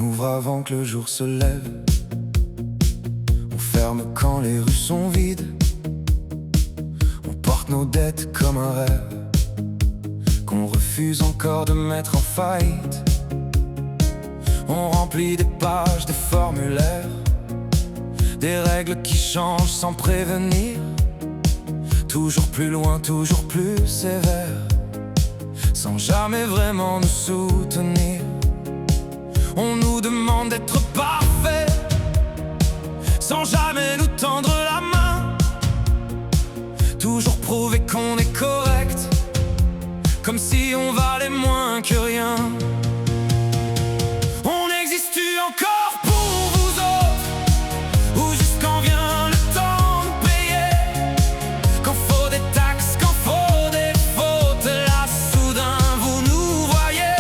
ouvre avant que le jour se lève. On ferme quand les rues sont vides. On porte nos dettes comme un rêve qu'on refuse encore de mettre en faillite. On remplit des pages, des formulaires, des règles qui changent sans prévenir. Toujours plus loin, toujours plus sévère, sans jamais vraiment nous soutenir. On nous demande d'être parfaits, sans jamais nous tendre la main. Toujours prouver qu'on est correct, comme si on valait moins que rien. On existe-tu encore pour vous autres, ou juste quand vient le temps de payer? Quand faut des taxes, quand faut des fautes, là soudain vous nous voyez.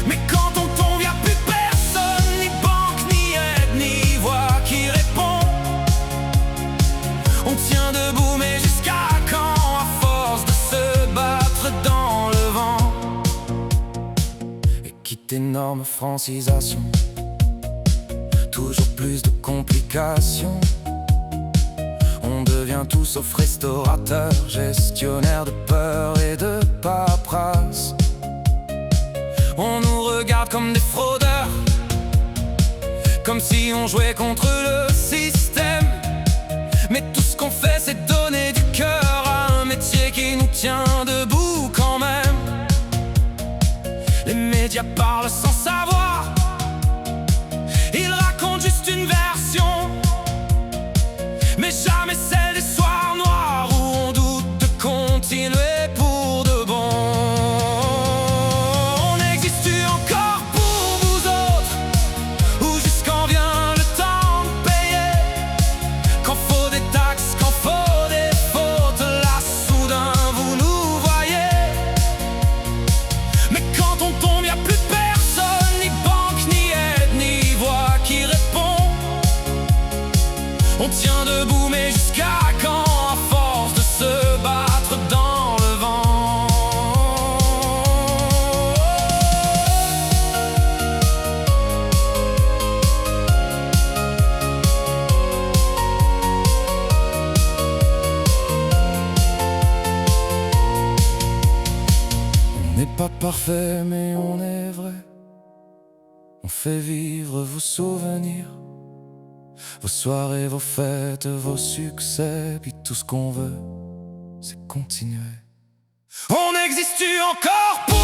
Mais quand on tombe, y'a plus personne, ni banque, ni aide, ni voix qui répond. On tient debout, mais jusqu'à quand, à force de se battre dans le vent? Et quitte énorme francisation, toujours plus de complications. On devient tout sauf restaurateur, gestionnaire de peur et de paperasse. On nous regarde comme des fraudeurs, comme si on jouait contre le système. Mais tout ce qu'on fait, c'est donner du cœur à un métier qui nous tient debout quand même. Les médias parlent sans savoir, ils racontent juste une version, mais jamais celle des soirs noirs où on doute de continuer pour de bon. On existe-tu encore pour vous autres, ou juste quand vient le temps de payer? Quand faut des taxes, quand faut des fautes, là soudain vous nous voyez. Mais quand on tombe, y'a plus personne, ni banque, ni aide, ni voix qui répond. On tient debout, mais jusqu'à quand, à force de se battre dans le vent? On n'est pas parfait, mais on est vrai. On fait vivre vos souvenirs, vos soirées, vos fêtes, vos succès. Puis tout ce qu'on veut, c'est continuer. On existe-tu encore?